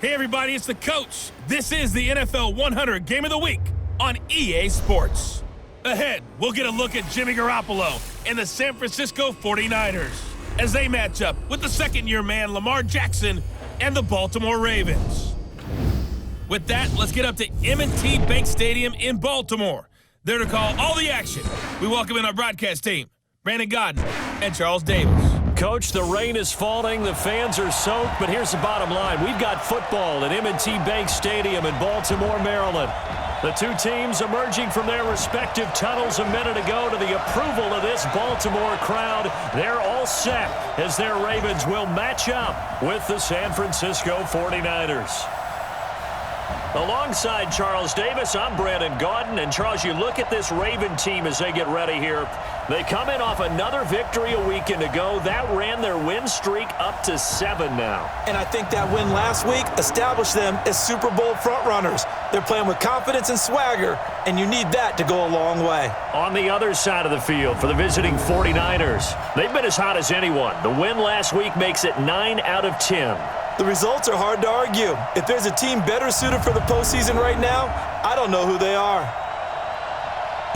Hey everybody, it's the coach. This is the NFL 100 Game of the Week on EA Sports. Ahead, we'll get a look at Jimmy Garoppolo and the San Francisco 49ers as they match up with the second-year man Lamar Jackson and the Baltimore Ravens. With that, let's get up to M&T Bank Stadium in Baltimore. There to call all the action, we welcome in our broadcast team, Brandon Godden and Charles Davis. Coach, the rain is falling, the fans are soaked, but here's the bottom line. We've got football at M&T Bank Stadium in Baltimore, Maryland. The two teams emerging from their respective tunnels a minute ago to the approval of this Baltimore crowd. They're all set as their Ravens will match up with the San Francisco 49ers. Alongside Charles Davis, I'm Brandon Godden. And Charles, you look at this Raven team as they get ready here. They come in off another victory a weekend ago. That ran their win streak up to 7 now. And I think that win last week established them as Super Bowl frontrunners. They're playing with confidence and swagger, and you need that to go a long way. On the other side of the field for the visiting 49ers, they've been as hot as anyone. The win last week makes it 9 out of 10. The results are hard to argue. If there's a team better suited for the postseason right now, I don't know who they are.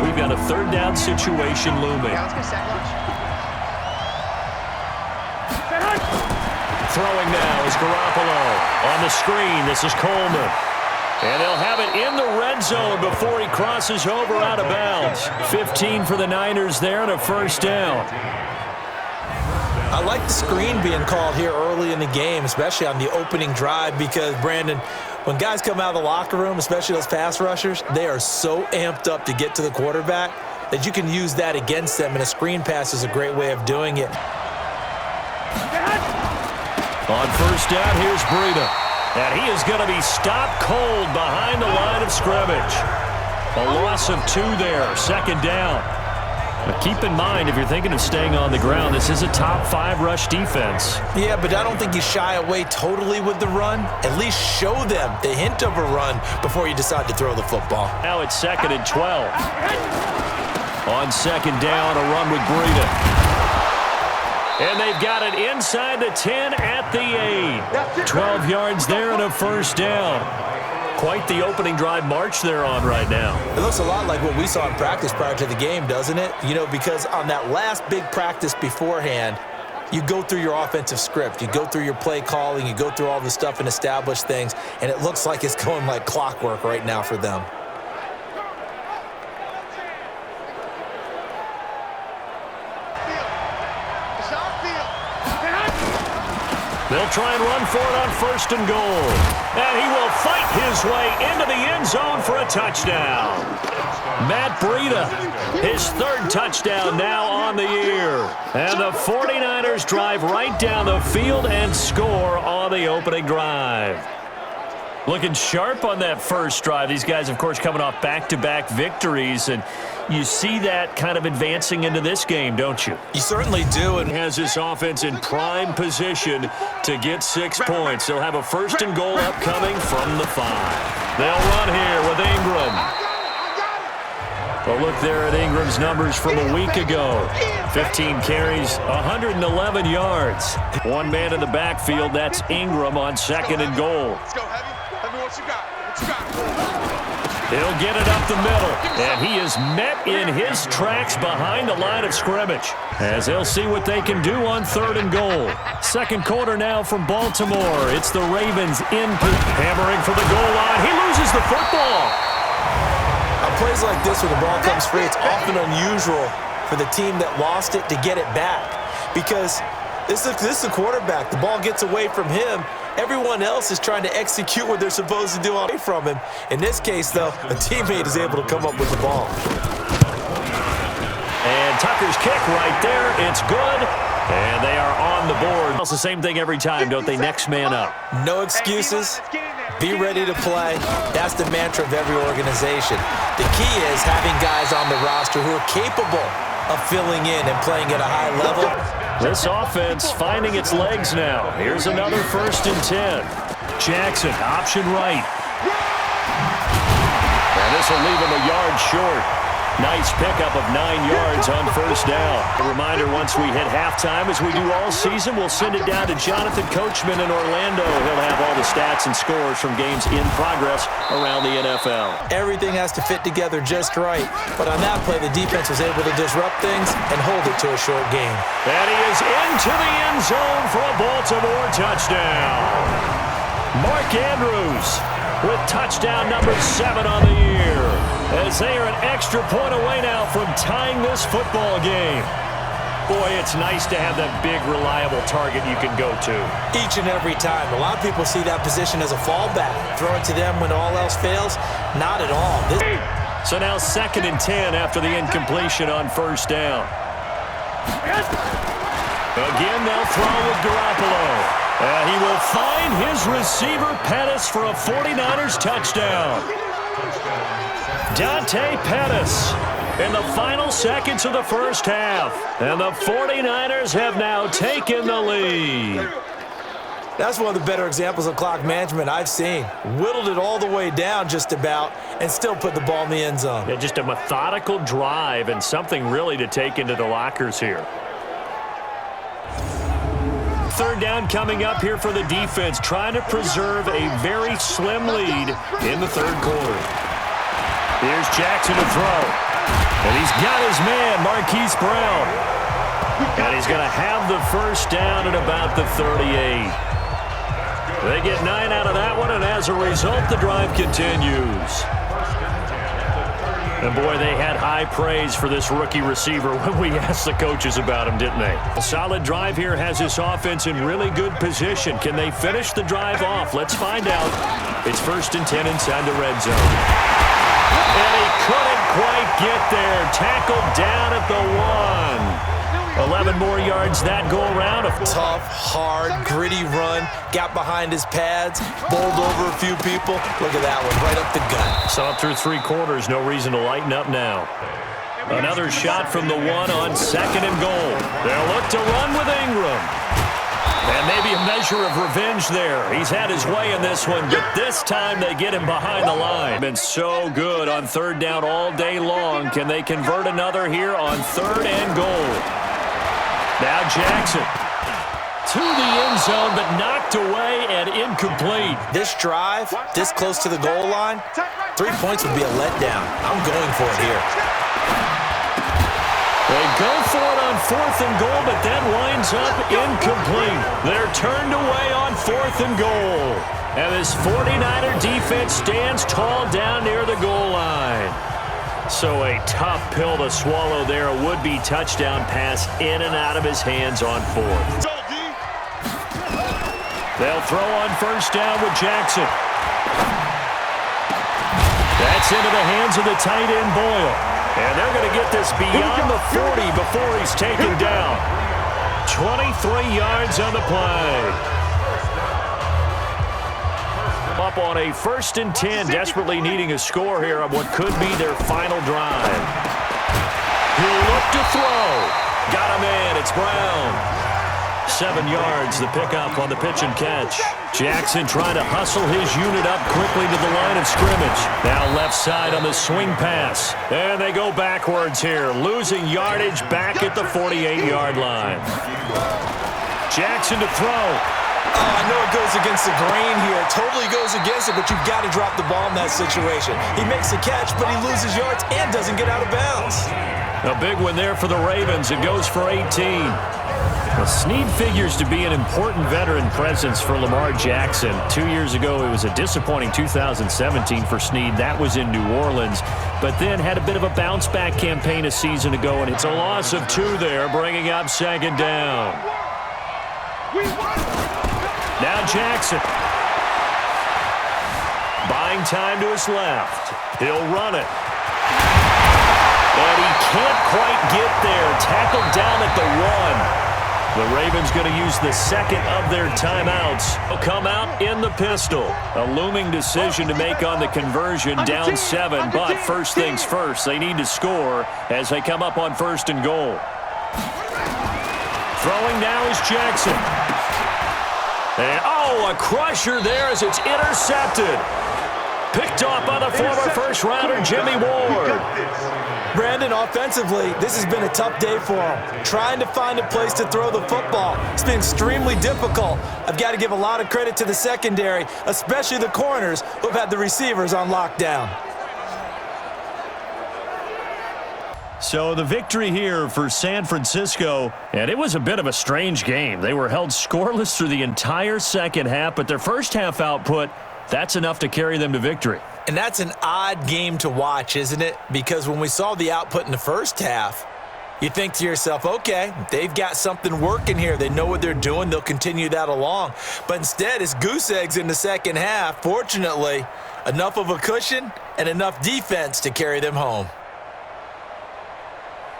We've got a third down situation looming. Throwing now is Garoppolo. On the screen, this is Coleman. And they'll have it in the red zone before he crosses over out of bounds. 15 for the Niners there and a first down. I like the screen being called here early in the game, especially on the opening drive, because, Brandon, when guys come out of the locker room, especially those pass rushers, they are so amped up to get to the quarterback that you can use that against them, and a screen pass is a great way of doing it. On first down, here's Breida. And he is going to be stopped cold behind the line of scrimmage. A loss of 2 there, second down. But keep in mind, if you're thinking of staying on the ground, this is a top 5 rush defense. Yeah, but I don't think you shy away totally with the run. At least show them the hint of a run before you decide to throw the football. Now it's 2nd and 12. On second down, a run with Breida. And they've got it inside the 10 at the 8. 12 yards there and a first down. Quite the opening drive march they're on right now. It looks a lot like what we saw in practice prior to the game, doesn't it? You know, because on that last big practice beforehand, you go through your offensive script, you go through your play calling, you go through all the stuff and establish things, and it looks like it's going like clockwork right now for them. They'll try and run for it on 1st and goal. And he will fight his way into the end zone for a touchdown. Matt Breida, his 3rd touchdown now on the year. And the 49ers drive right down the field and score on the opening drive. Looking sharp on that first drive. These guys, of course, coming off back-to-back victories, and you see that kind of advancing into this game, don't you? You certainly do. And has this offense in prime position to get 6 points. They'll have a 1st and goal upcoming from the 5. They'll run here with Ingram. A look there at Ingram's numbers from a week ago. 15 carries, 111 yards. One man in the backfield, that's Ingram on 2nd and goal. Let's go, Heavy. Heavy, what you got? What you got? He'll get it up the middle, and he is met in his tracks behind the line of scrimmage as they'll see what they can do on 3rd and goal. Second quarter now from Baltimore. It's the Ravens in, hammering for the goal line. He loses the football. On plays like this where the ball comes free, it's often unusual for the team that lost it to get it back, because this is the quarterback. The ball gets away from him. Everyone else is trying to execute what they're supposed to do away from him. In this case, though, a teammate is able to come up with the ball. And Tucker's kick right there. It's good. And they are on the board. It's the same thing every time, don't they? Next man up. No excuses. Be ready to play. That's the mantra of every organization. The key is having guys on the roster who are capable of filling in and playing at a high level. This offense finding its legs now. Here's another 1st and 10. Jackson, option right. And this will leave him a yard short. Nice pickup of 9 yards on first down. A reminder, once we hit halftime, as we do all season, we'll send it down to Jonathan Coachman in Orlando. He'll have all the stats and scores from games in progress around the NFL. Everything has to fit together just right. But on that play, the defense was able to disrupt things and hold it to a short gain. And he is into the end zone for a Baltimore touchdown. Mark Andrews with touchdown number 7 on the year, as they are an extra point away now from tying this football game. Boy, it's nice to have that big, reliable target you can go to. Each and every time. A lot of people see that position as a fallback. Throw it to them when all else fails? Not at all. So now 2nd and 10 after the incompletion on first down. Again, they'll throw with Garoppolo. And he will find his receiver, Pettis, for a 49ers touchdown. Dante Pettis in the final seconds of the first half. And the 49ers have now taken the lead. That's one of the better examples of clock management I've seen. Whittled it all the way down just about and still put the ball in the end zone. Yeah, just a methodical drive and something really to take into the lockers here. Third down coming up here for the defense, trying to preserve a very slim lead in the third quarter. Here's Jackson to throw. And he's got his man, Marquise Brown. And he's going to have the first down at about the 38. They get 9 out of that one, and as a result, the drive continues. And boy, they had high praise for this rookie receiver when we asked the coaches about him, didn't they? A solid drive here has this offense in really good position. Can they finish the drive off? Let's find out. It's 1st and 10 inside the red zone. And he couldn't quite get there. Tackled down at the 1. 11 more yards that go around. A tough, hard, gritty run. Got behind his pads, bowled over a few people. Look at that one, right up the gut. So up through 3 quarters, no reason to lighten up now. Another shot from the 1 on 2nd and goal. They'll look to run with Ingram. And maybe a measure of revenge there. He's had his way in this one, but this time they get him behind the line. Been so good on 3rd down all day long. Can they convert another here on 3rd and goal? Now Jackson to the end zone, but knocked away and incomplete. This drive, this close to the goal line, 3 points would be a letdown. I'm going for it here. They go for it on 4th and goal, but that winds up incomplete. They're turned away on 4th and goal. And this 49er defense stands tall down near the goal line. So a tough pill to swallow there. A would-be touchdown pass in and out of his hands on 4th. They'll throw on 1st down with Jackson. That's into the hands of the tight end, Boyle. And they're going to get this beyond the 40 before he's taken down. 23 yards on the play. Up on a 1st and 10, desperately needing a score here on what could be their final drive. He'll look to throw. Got him in. It's Brown. 7 yards, the pickup on the pitch and catch. Jackson trying to hustle his unit up quickly to the line of scrimmage. Now left side on the swing pass. And they go backwards here, losing yardage back at the 48-yard line. Jackson to throw. Oh, I know it goes against the grain here. It totally goes against it, but you've got to drop the ball in that situation. He makes a catch, but he loses yards and doesn't get out of bounds. A big one there for the Ravens. It goes for 18. Well, Snead figures to be an important veteran presence for Lamar Jackson. 2 years ago, it was a disappointing 2017 for Snead. That was in New Orleans, but then had a bit of a bounce-back campaign a season ago, and it's a loss of 2 there, bringing up 2nd down. Now Jackson. Buying time to his left. He'll run it. And he can't quite get there. Tackled down at the 1. The Ravens going to use the 2nd of their timeouts. They'll come out in the pistol. A looming decision to make on the conversion, down 7. But first things first, they need to score as they come up on 1st and goal. Throwing now is Jackson. And, a crusher there as it's intercepted. Picked off by the former first-rounder, Jimmy Ward. Brandon, offensively, this has been a tough day for them. Trying to find a place to throw the football. It's been extremely difficult. I've got to give a lot of credit to the secondary, especially the corners who've had the receivers on lockdown. So the victory here for San Francisco, and it was a bit of a strange game. They were held scoreless through the entire second half, but their first half output, that's enough to carry them to victory. And that's an odd game to watch, isn't it? Because when we saw the output in the first half, you think to yourself, okay, they've got something working here. They know what they're doing. They'll continue that along. But instead, it's goose eggs in the second half. Fortunately, enough of a cushion and enough defense to carry them home.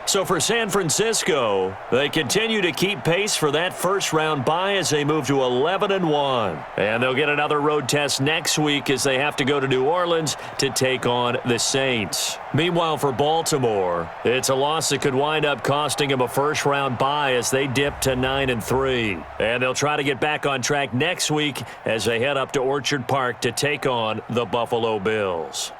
So for San Francisco, they continue to keep pace for that first-round bye as they move to 11-1. And they'll get another road test next week as they have to go to New Orleans to take on the Saints. Meanwhile, for Baltimore, it's a loss that could wind up costing them a first-round bye as they dip to 9-3. And they'll try to get back on track next week as they head up to Orchard Park to take on the Buffalo Bills.